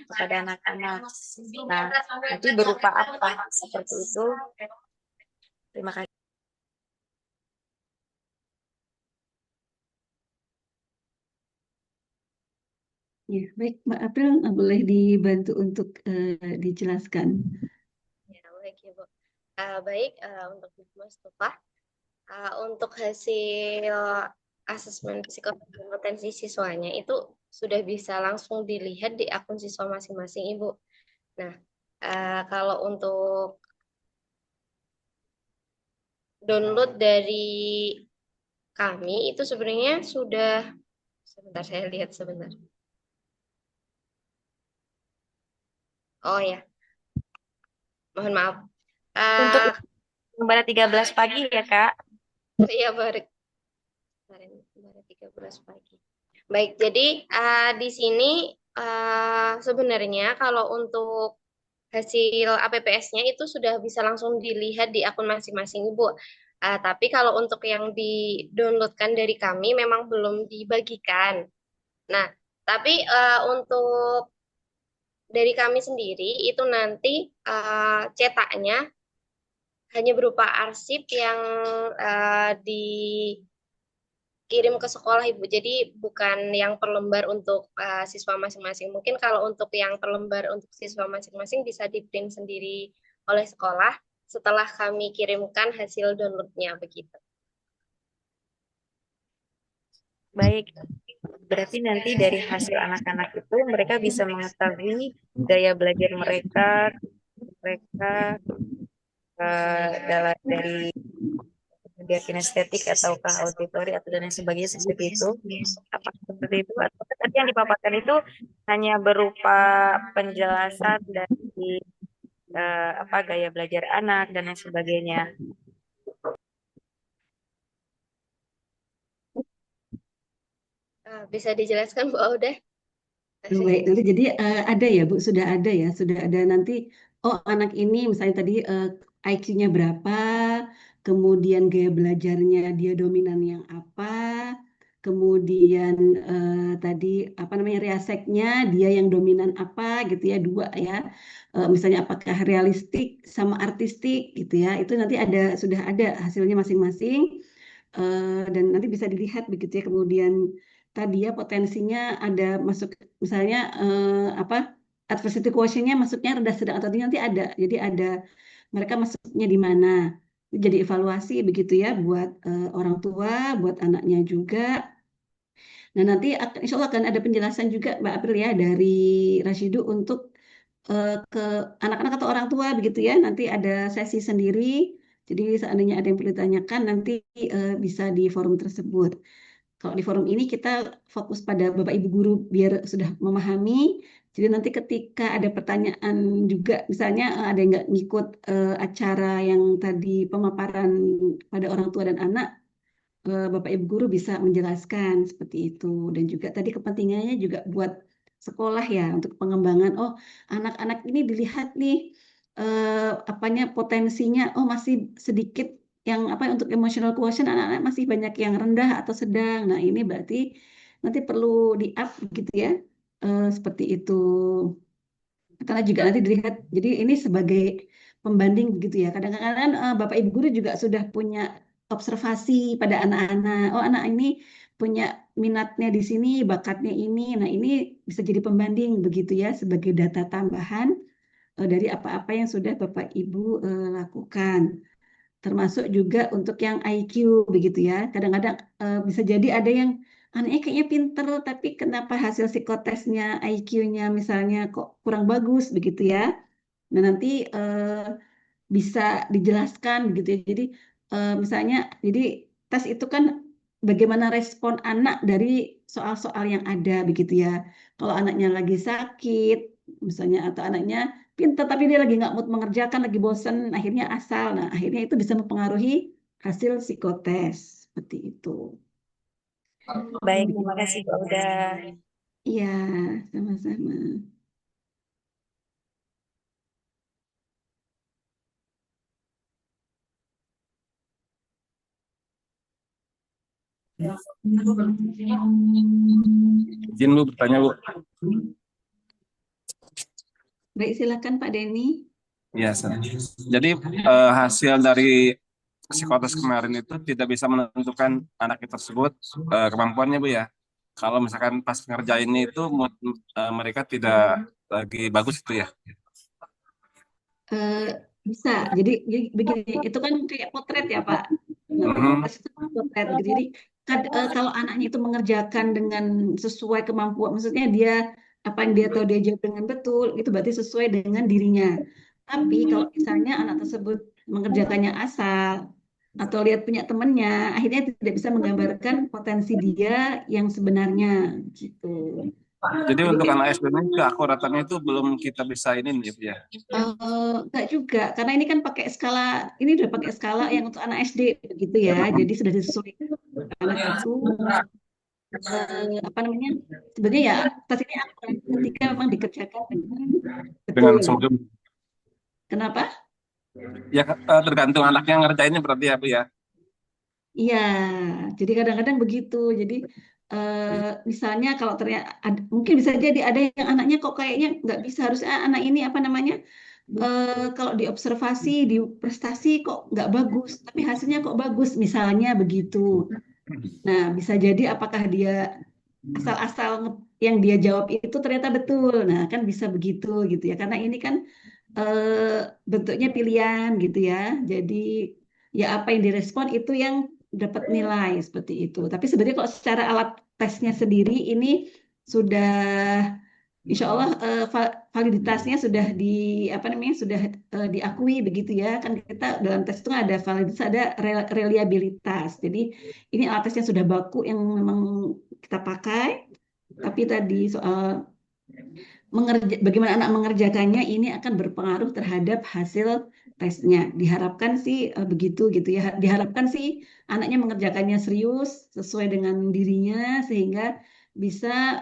kepada anak-anak. Nah, nanti berupa apa? Seperti itu. Terima kasih. Ya, baik, Mbak April, boleh dibantu untuk dijelaskan. Ya, baik ya, Bu. Baik, untuk Ibu Mustafa, untuk hasil asesmen psikokompetensi siswanya itu sudah bisa langsung dilihat di akun siswa masing-masing, Ibu. Nah, kalau untuk download dari kami itu sebenarnya sudah, sebentar saya lihat sebentar. Oh ya, mohon maaf. Untuk lembaran 13 pagi ya, Kak. Iya, baru kemarin 13 pagi. Baik, jadi di sini sebenarnya kalau untuk hasil APPS-nya itu sudah bisa langsung dilihat di akun masing-masing Ibu. Tapi kalau untuk yang di-downloadkan dari kami memang belum dibagikan. Nah, tapi untuk dari kami sendiri itu nanti cetaknya hanya berupa arsip yang dikirim ke sekolah Ibu. Jadi bukan yang per lembar untuk siswa masing-masing. Mungkin kalau untuk yang per lembar untuk siswa masing-masing bisa di-print sendiri oleh sekolah setelah kami kirimkan hasil downloadnya begitu. Baik, berarti nanti dari hasil anak-anak itu mereka bisa mengetahui gaya belajar mereka dari dia kinestetik ataukah auditori atau dan lain sebagainya seperti itu. Apa seperti itu? Atau tadi yang dipaparkan itu hanya berupa penjelasan dari apa gaya belajar anak dan lain sebagainya. Bisa dijelaskan Bu Auda? Baik, nanti jadi ada ya Bu, sudah ada nanti, oh anak ini misalnya tadi IQ-nya berapa, kemudian gaya belajarnya dia dominan yang apa, kemudian tadi apa namanya riaseknya dia yang dominan apa gitu ya, dua ya. Misalnya apakah realistik sama artistik gitu ya, itu nanti sudah ada hasilnya masing-masing. Dan nanti bisa dilihat begitu ya, kemudian tadi ya potensinya ada masuk misalnya apa adversity quotient-nya masuknya rendah sedang atau tinggi nanti ada, jadi ada mereka masuknya di mana, jadi evaluasi begitu ya buat orang tua, buat anaknya juga. Nah nanti insya Allah akan ada penjelasan juga Mbak April ya dari Rashidu untuk ke anak-anak atau orang tua begitu ya, nanti ada sesi sendiri, jadi seandainya ada yang perlu ditanyakan nanti bisa di forum tersebut. Kalau di forum ini kita fokus pada Bapak Ibu guru biar sudah memahami. Jadi nanti ketika ada pertanyaan juga, misalnya ada yang nggak ngikut acara yang tadi pemaparan pada orang tua dan anak, Bapak Ibu guru bisa menjelaskan seperti itu. Dan juga tadi kepentingannya juga buat sekolah ya untuk pengembangan. Oh, anak-anak ini dilihat nih apanya potensinya. Oh, masih sedikit yang apa untuk emotional quotient anak-anak masih banyak yang rendah atau sedang. Nah, ini berarti nanti perlu di-up gitu ya. Seperti itu. Karena juga nanti dilihat, jadi ini sebagai pembanding begitu ya. Kadang-kadang Bapak Ibu guru juga sudah punya observasi pada anak-anak. Oh, anak ini punya minatnya di sini, bakatnya ini. Nah, ini bisa jadi pembanding begitu ya sebagai data tambahan dari apa-apa yang sudah Bapak Ibu lakukan. Termasuk juga untuk yang IQ begitu ya. Kadang-kadang bisa jadi ada yang anaknya kayaknya pinter, tapi kenapa hasil psikotesnya IQ-nya misalnya kok kurang bagus begitu ya. Nah nanti bisa dijelaskan gitu ya. Jadi misalnya, jadi tes itu kan bagaimana respon anak dari soal-soal yang ada begitu ya. Kalau anaknya lagi sakit, misalnya atau anaknya pintar tapi dia lagi nggak mood mengerjakan, lagi bosen, akhirnya asal. Nah akhirnya itu bisa mempengaruhi hasil psikotes seperti itu. Baik, terima kasih Bu Auda. Iya, sama-sama. Izin Bu bertanya Bu. Baik, silakan Pak Denny. Ya, jadi hasil dari psikotes kemarin itu tidak bisa menentukan anak tersebut kemampuannya Bu ya. Kalau misalkan pas ngerjainnya itu mereka tidak lagi bagus itu ya. Eh, bisa. Jadi begini, itu kan kayak potret ya Pak. Namanya tes itu kan potret. Gitu. Jadi kalau anaknya itu mengerjakan dengan sesuai kemampuan, maksudnya dia apa yang dia tahu dia jawab dengan betul, itu berarti sesuai dengan dirinya. Tapi kalau misalnya anak tersebut mengerjakannya asal atau lihat punya temannya, akhirnya tidak bisa menggambarkan potensi dia yang sebenarnya gitu. Jadi Jadi untuk anak SD ini keakuratannya itu belum kita bisa ini gitu ya. enggak juga, karena ini kan pakai skala, ini udah pakai skala yang untuk anak SD begitu ya. Jadi sudah disesuaikan anak itu apa namanya? Sebenarnya ya tes ini akurat ketika memang dikerjakan dengan Dengan betul. sumber Kenapa? ya tergantung anaknya ngerjainnya berarti ya Bu ya. Iya, jadi kadang-kadang begitu. Jadi misalnya kalau ternyata mungkin bisa jadi ada yang anaknya kok kayaknya nggak bisa, harusnya anak ini apa namanya? Kalau diobservasi, di prestasi kok nggak bagus, tapi hasilnya kok bagus, misalnya begitu. Nah, bisa jadi apakah dia asal-asal yang dia jawab itu ternyata betul. Nah, kan bisa begitu gitu ya. Karena ini kan bentuknya pilihan gitu ya. Jadi ya apa yang direspon itu yang dapat nilai seperti itu. Tapi sebenarnya kalau secara alat tesnya sendiri ini sudah Insya Allah validitasnya sudah apa namanya sudah diakui begitu ya kan kita dalam tes itu ada validitas ada reliabilitas. Jadi ini alat tesnya sudah baku yang memang kita pakai. Tapi tadi soal bagaimana anak mengerjakannya ini akan berpengaruh terhadap hasil tesnya. Diharapkan sih begitu gitu ya. Diharapkan sih anaknya mengerjakannya serius sesuai dengan dirinya sehingga bisa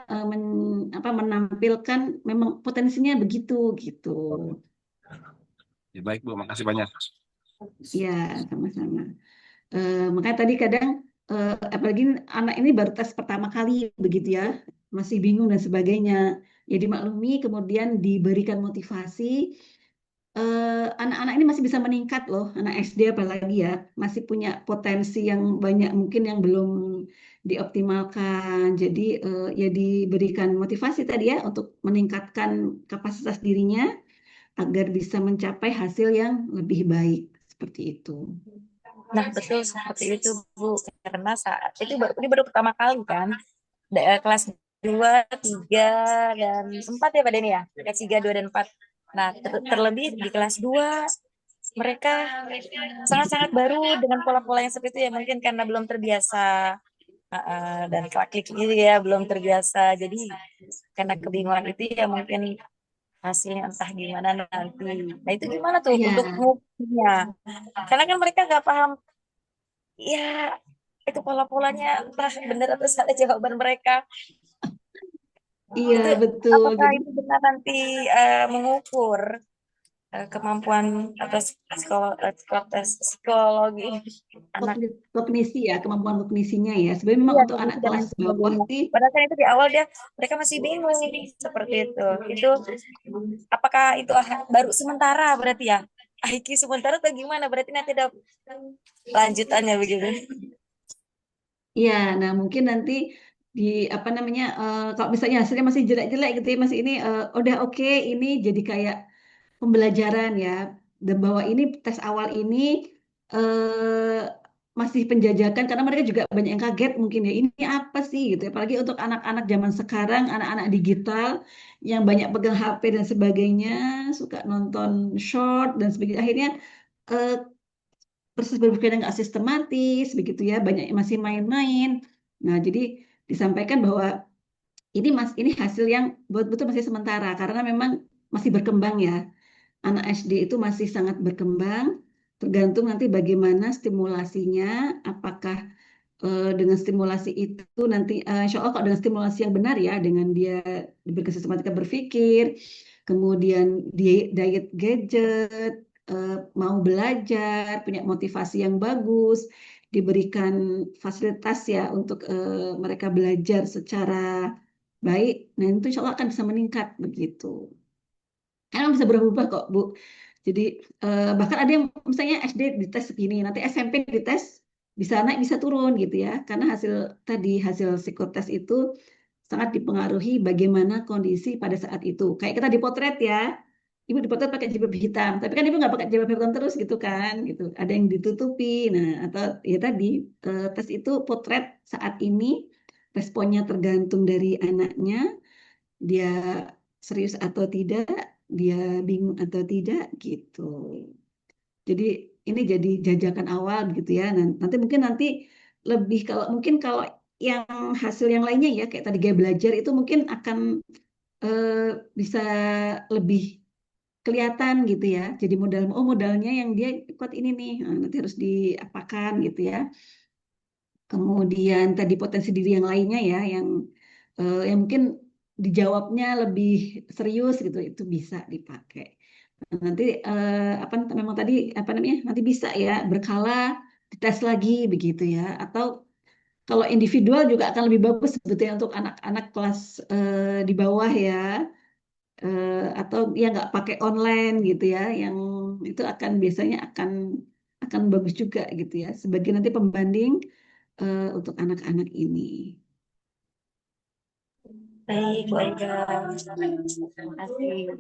menampilkan memang potensinya begitu gitu. Ya, baik Bu, makasih banyak. Ya, sama-sama. Makanya tadi kadang apalagi anak ini baru tes pertama kali begitu ya, masih bingung dan sebagainya. Ya dimaklumi, kemudian diberikan motivasi. Anak-anak ini masih bisa meningkat loh, anak SD apalagi ya, masih punya potensi yang banyak mungkin yang belum dioptimalkan. Jadi ya diberikan motivasi tadi ya untuk meningkatkan kapasitas dirinya agar bisa mencapai hasil yang lebih baik seperti itu. Nah, betul seperti itu, Bu. Karena saat itu ini baru pertama kali kan, kelas 2, 3, dan 4 ya Pak Denny ya? Kelas 3, 2, dan 4. Nah, terlebih di kelas 2, mereka sangat-sangat baru dengan pola-pola yang seperti itu ya. Mungkin karena belum terbiasa, dan klik itu ya, belum terbiasa. Jadi, karena kebingungan itu ya mungkin hasilnya entah gimana nanti. Nah, itu gimana tuh Iya, untuk ngukurnya? Karena kan mereka nggak paham ya itu pola-polanya entah benar atau salah jawaban mereka iya itu betul. apakah Jadi itu benar nanti mengukur kemampuan atau psikologi anak. kognisi ya, kemampuan kognisinya ya. Sebenarnya memang Iya, untuk anak kondisi dan kelas lain bawah sebagainya. sih, Padahal kan itu di awal mereka masih bingung seperti itu. Itu apakah itu baru sementara berarti ya? IQ sementara atau gimana? Berarti nanti ada lanjutannya begitu. iya. Nah mungkin nanti di apa namanya, kalau misalnya hasilnya masih jelek-jelek gitu ya, masih ini udah oke, ini jadi kayak pembelajaran ya. Dan bahwa ini tes awal ini masih penjajakan karena mereka juga banyak yang kaget mungkin ya ini apa sih gitu ya. Apalagi untuk anak-anak zaman sekarang, anak-anak digital yang banyak pegang HP dan sebagainya, suka nonton short dan sebagainya. Akhirnya eh, proses berpikirnya nggak sistematis begitu ya, banyak yang masih main-main. Nah, jadi disampaikan bahwa ini hasil yang betul-betul masih sementara karena memang masih berkembang ya. Anak SD itu masih sangat berkembang, tergantung nanti bagaimana stimulasinya, apakah dengan stimulasi itu nanti, insya Allah kalau dengan stimulasi yang benar ya, dengan dia diberikan sistematika berpikir, kemudian diet gadget, mau belajar, punya motivasi yang bagus, diberikan fasilitas ya untuk mereka belajar secara baik, nah itu insya Allah akan bisa meningkat begitu. Emang bisa berubah kok, Bu. Jadi bahkan ada yang misalnya SD dites segini, nanti SMP dites bisa naik bisa turun gitu ya. Karena hasil psikotes itu sangat dipengaruhi bagaimana kondisi pada saat itu. Kayak kita dipotret ya. Ibu dipotret pakai jilbab hitam, tapi kan ibu nggak pakai jilbab hitam terus gitu kan, gitu. Ada yang ditutupi. Nah, atau ya tadi tes itu potret saat ini responnya tergantung dari anaknya, dia serius atau tidak, dia bingung atau tidak gitu. Jadi ini jadi jajakan awal gitu ya. Nanti mungkin lebih kalau yang hasil yang lainnya ya kayak tadi gaya belajar itu mungkin akan eh, bisa lebih kelihatan gitu ya. Jadi modalnya yang dia ikut ini nih, nah, nanti harus diapakan gitu ya. Kemudian tadi potensi diri yang lainnya ya, yang mungkin dijawabnya lebih serius gitu, itu bisa dipakai. Nah, nanti apa memang tadi apa namanya nanti bisa ya berkala dites lagi begitu ya. Atau kalau individual juga akan lebih bagus sebetulnya untuk anak-anak kelas di bawah ya, atau ya nggak pakai online gitu ya, yang itu akan biasanya akan bagus juga gitu ya sebagai nanti pembanding untuk anak-anak ini. Baik, Bu Aida. Terima kasih.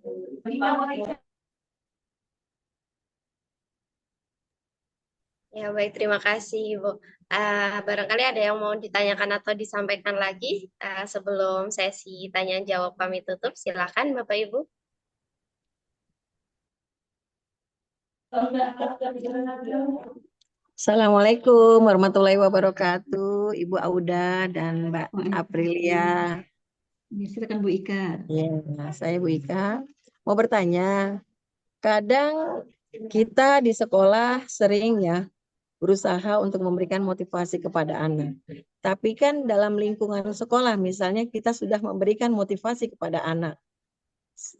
Ya, baik, terima kasih, Ibu. Barangkali ada yang mau ditanyakan atau disampaikan lagi sebelum sesi tanya jawab kami tutup. Silakan, Bapak Ibu. Assalamualaikum warahmatullahi wabarakatuh, Ibu Auda dan Mbak Aprilia. Silakan Bu Ika. Ya, saya Bu Ika. Mau bertanya, kadang kita di sekolah sering ya berusaha untuk memberikan motivasi kepada anak. Tapi kan dalam lingkungan sekolah, misalnya kita sudah memberikan motivasi kepada anak.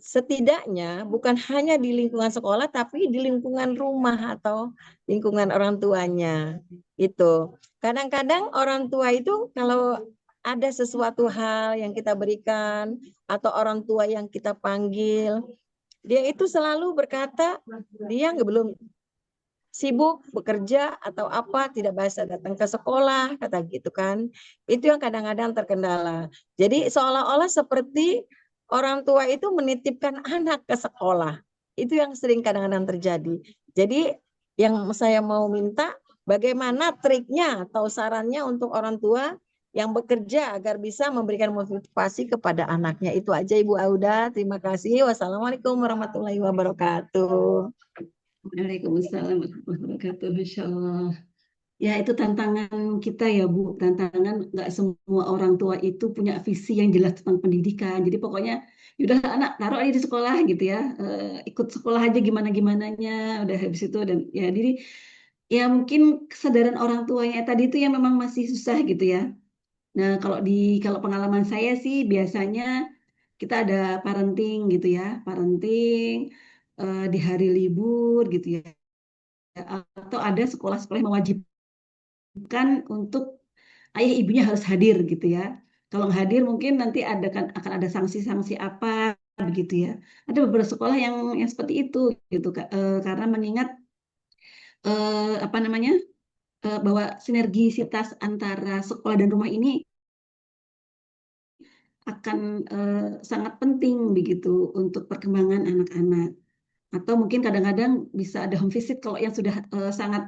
Setidaknya bukan hanya di lingkungan sekolah, tapi di lingkungan rumah atau lingkungan orang tuanya. Itu kadang-kadang orang tua itu kalau ada sesuatu hal yang kita berikan atau orang tua yang kita panggil, dia itu selalu berkata dia belum sibuk bekerja atau apa, tidak bisa datang ke sekolah, kata gitu kan. Itu yang kadang-kadang terkendala. Jadi seolah-olah seperti orang tua itu menitipkan anak ke sekolah. Itu yang sering kadang-kadang terjadi. Jadi yang saya mau minta, bagaimana triknya atau sarannya untuk orang tua yang bekerja agar bisa memberikan motivasi kepada anaknya. Itu aja Ibu Auda. Terima kasih. Wassalamualaikum warahmatullahi wabarakatuh. Waalaikumsalam warahmatullahi wabarakatuh. Masya Allah. Ya, itu tantangan kita ya, Bu. Tantangan nggak semua orang tua itu punya visi yang jelas tentang pendidikan. Jadi pokoknya, udah anak taruh aja di sekolah gitu ya. Ikut sekolah aja gimana-gimananya. Udah habis itu dan ya, jadi ya mungkin kesadaran orang tuanya tadi itu yang memang masih susah gitu ya. Nah, kalau pengalaman saya sih biasanya kita ada parenting gitu ya, parenting di hari libur gitu ya. Atau ada sekolah-sekolah yang mewajibkan untuk ayah ibunya harus hadir gitu ya. Kalau nggak hadir mungkin nanti akan ada sanksi-sanksi apa begitu ya. Ada beberapa sekolah yang seperti itu gitu Kak. Karena mengingat apa namanya bahwa sinergisitas antara sekolah dan rumah ini akan sangat penting begitu untuk perkembangan anak-anak. Atau mungkin kadang-kadang bisa ada home visit kalau yang sudah sangat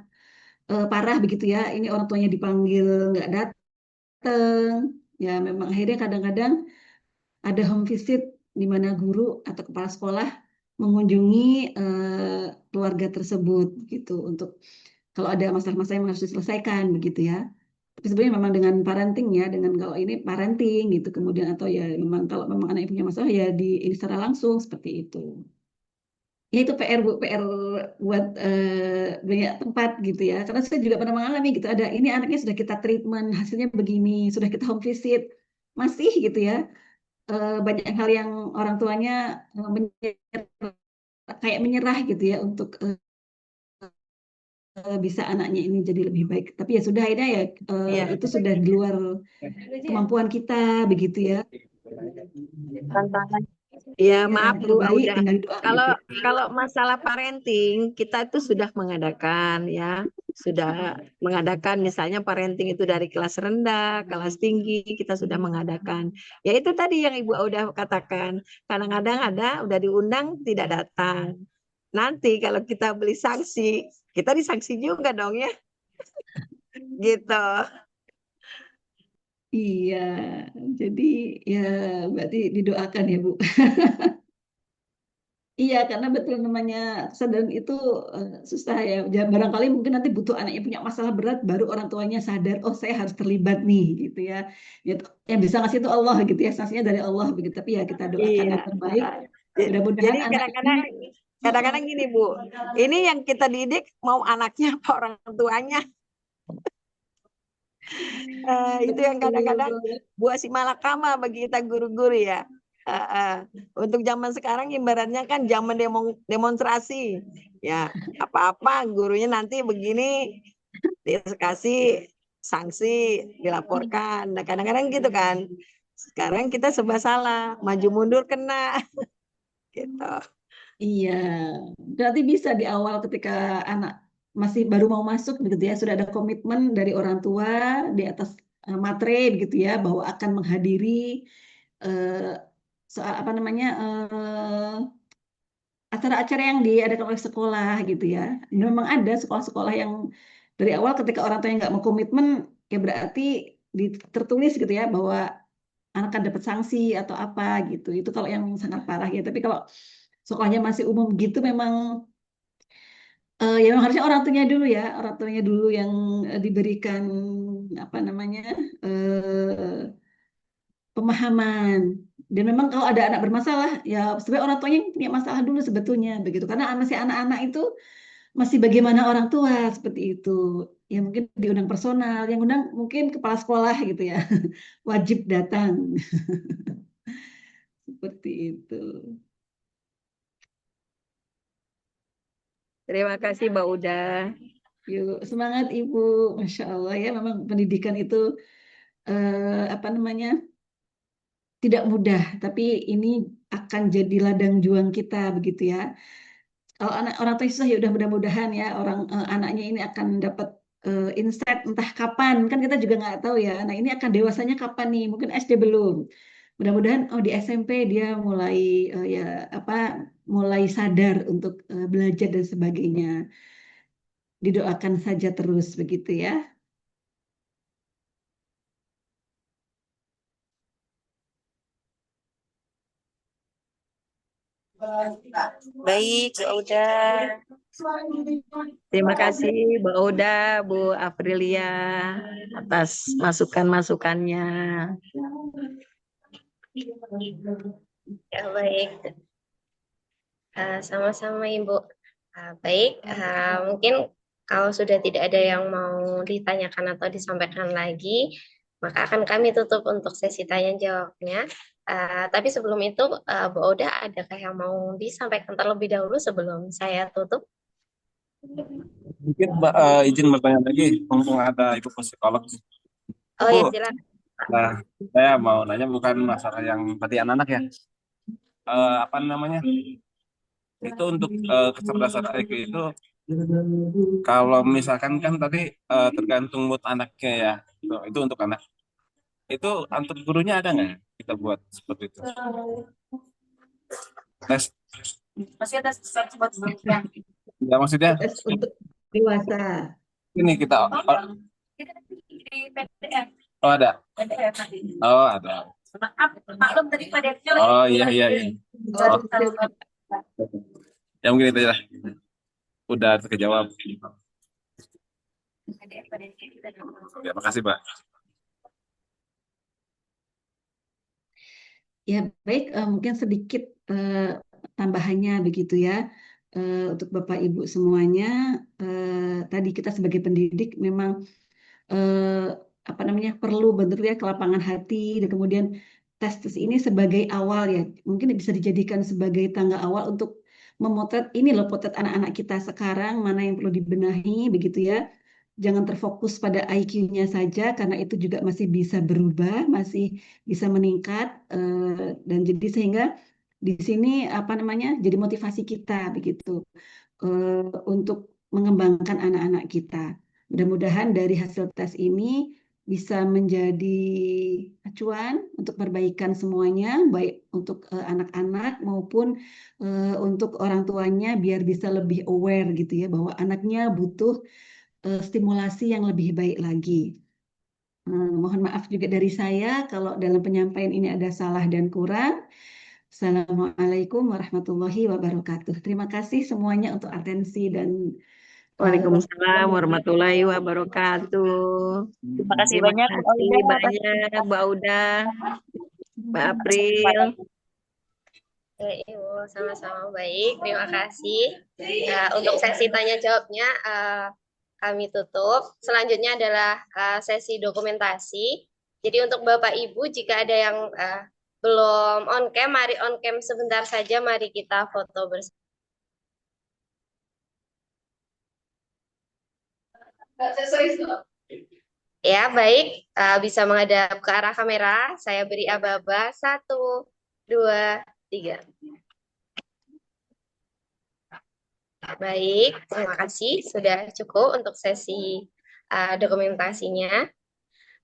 parah begitu ya. Ini orang tuanya dipanggil nggak datang. Ya memang akhirnya kadang-kadang ada home visit di mana guru atau kepala sekolah mengunjungi keluarga tersebut gitu untuk kalau ada masalah-masalah yang harus diselesaikan begitu ya. Tapi sebenarnya memang dengan parenting ya, dengan kalau ini parenting gitu kemudian atau ya memang kalau memang anak punya masalah ya ini secara langsung seperti itu. Ya itu PR Bu, PR buat banyak tempat gitu ya. Karena saya juga pernah mengalami gitu, ada ini anaknya sudah kita treatment, hasilnya begini, sudah kita home visit, masih gitu ya. Banyak hal yang orang tuanya kayak menyerah gitu ya untuk bisa anaknya ini jadi lebih baik. Tapi ya sudah akhirnya ya Iya. itu sudah di luar kemampuan kita begitu ya. Tantangan. Ya, Ya, maaf yang Bu terbaik Auda. tinggal doa Kalau gitu. kalau masalah parenting, kita itu sudah mengadakan ya, sudah mengadakan misalnya parenting itu dari kelas rendah, kelas tinggi, kita sudah mengadakan. Ya itu tadi yang Ibu Auda katakan. Kadang-kadang ada udah diundang tidak datang. Nanti kalau kita beli sanksi, kita disanksi juga dong ya. Gitu. Iya, jadi ya berarti didoakan ya Bu. Iya, karena betul namanya kesadaran itu susah ya. Barangkali mungkin nanti butuh anaknya punya masalah berat, baru orang tuanya sadar, oh saya harus terlibat nih, gitu ya. Gitu. Yang bisa ngasih itu Allah gitu ya, sanksinya dari Allah begitu. Tapi ya kita doakan Iya. yang terbaik. Jadi Mudah-mudahan anak ini, kadang-kadang gini Bu, ini yang kita didik mau anaknya apa orang tuanya. Itu yang kadang-kadang buah si malakama bagi kita guru-guru ya. Untuk zaman sekarang ibaratnya kan zaman demonstrasi. Ya, apa-apa gurunya nanti begini dikasih sanksi, dilaporkan. Nah, kadang-kadang gitu kan. Sekarang kita serba salah, maju mundur kena gitu. iya, berarti bisa di awal ketika anak masih baru mau masuk begitu ya, sudah ada komitmen dari orang tua di atas matre begitu ya, bahwa akan menghadiri eh, soal apa namanya acara-acara yang diadakan oleh sekolah gitu ya. Memang ada sekolah-sekolah yang dari awal ketika orang tuanya nggak mau komitmen, ya berarti tertulis gitu ya bahwa anak akan dapat sanksi atau apa gitu. Itu kalau yang sangat parah ya. Tapi kalau sekolahnya masih umum gitu memang ya memang harusnya orang tuanya dulu yang diberikan apa namanya pemahaman. Dan memang kalau ada anak bermasalah, ya sebenarnya orang tuanya yang punya masalah dulu sebetulnya begitu. Karena masih anak-anak itu masih bagaimana orang tua seperti itu. Ya mungkin diundang personal, yang undang mungkin kepala sekolah gitu ya, wajib datang seperti itu. Terima kasih Mbak Uda. Yuk semangat Ibu, Masya Allah ya. Memang pendidikan itu apa namanya tidak mudah, tapi ini akan jadi ladang juang kita begitu ya. Kalau anak orang tua susah ya udah mudah-mudahan ya anaknya ini akan dapat insight entah kapan kan kita juga nggak tahu ya. Nah ini akan dewasanya kapan nih? Mungkin SD belum. Mudah-mudahan oh di SMP dia mulai ya apa mulai sadar untuk belajar dan sebagainya. Didoakan saja terus begitu ya. Baik, ya udah. Terima kasih Mbak Uda, Bu Aprilia atas masukan-masukannya. Ya, baik. Sama-sama Ibu. Baik, mungkin kalau sudah tidak ada yang mau ditanyakan atau disampaikan lagi, maka akan kami tutup untuk sesi tanya jawabnya. Tapi sebelum itu, Bu Oda, adakah yang mau disampaikan terlebih dahulu sebelum saya tutup? Mungkin izin bertanya lagi, mumpung ada ibu psikolog. Oh Bu, ya, silakan. nah saya mau nanya bukan masalah yang tadi anak-anak ya. Apa namanya? Itu untuk kecerdasan IQ itu kalau misalkan kan tadi tergantung mood anaknya ya. Itu untuk anak. Itu untuk gurunya ada nggak kita buat seperti itu? Tes. Masih ada sesuatu buat ya. Ya maksudnya Tes untuk dewasa. ini kita Di PDF. oh ada. PDF nanti. Oh ada. Maaf, maklum tadi PDF-nya Oh iya iya iya. Oh, ya mungkin itu aja lah. Udah terjawab. Ya, makasih, Pak. Ya, baik, mungkin sedikit tambahannya begitu ya. Untuk Bapak Ibu semuanya, tadi kita sebagai pendidik memang eh, apa namanya perlu benar ya kelapangan hati dan kemudian tes ini sebagai awal ya, mungkin bisa dijadikan sebagai tangga awal untuk memotret ini loh potret anak-anak kita sekarang mana yang perlu dibenahi begitu ya. Jangan terfokus pada IQ-nya saja karena itu juga masih bisa berubah, masih bisa meningkat dan jadi sehingga di sini apa namanya jadi motivasi kita begitu eh, untuk mengembangkan anak-anak kita. Mudah-mudahan dari hasil tes ini bisa menjadi acuan untuk perbaikan semuanya, baik untuk anak-anak maupun untuk orang tuanya biar bisa lebih aware gitu ya bahwa anaknya butuh stimulasi yang lebih baik lagi. Mohon maaf juga dari saya kalau dalam penyampaian ini ada salah dan kurang. Assalamualaikum warahmatullahi wabarakatuh. Terima kasih semuanya untuk atensi dan Waalaikumsalam warahmatullahi wabarakatuh. Terima kasih Terima banyak, Bu kasih Aulia, atas banyak Mbak Uda, Mbak April. Ya, Ibu, sama-sama baik. Terima kasih. Ya, untuk sesi tanya jawabnya kami tutup. Selanjutnya adalah sesi dokumentasi. Jadi untuk Bapak Ibu, jika ada yang belum on cam, mari on cam sebentar saja. Mari kita foto bersama. Ya, baik. Bisa menghadap ke arah kamera. Saya beri aba-aba. 1, 2, 3. Baik, terima kasih. Sudah cukup untuk sesi dokumentasinya.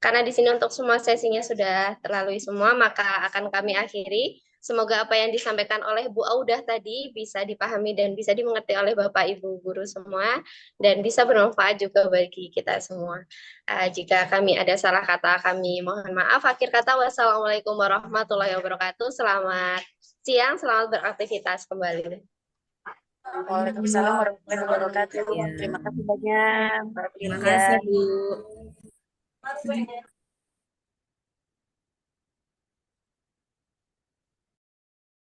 Karena di sini untuk semua sesinya sudah terlalui semua, maka akan kami akhiri. Semoga apa yang disampaikan oleh Bu Audah tadi bisa dipahami dan bisa dimengerti oleh Bapak Ibu guru semua dan bisa bermanfaat juga bagi kita semua. Jika kami ada salah kata, kami mohon maaf. Akhir kata, wassalamualaikum warahmatullahi wabarakatuh. Selamat siang, selamat beraktivitas kembali. Waalaikumsalam warahmatullahi wabarakatuh. Ya. Terima kasih banyak, Mbak Terima Priya. kasih, Bu.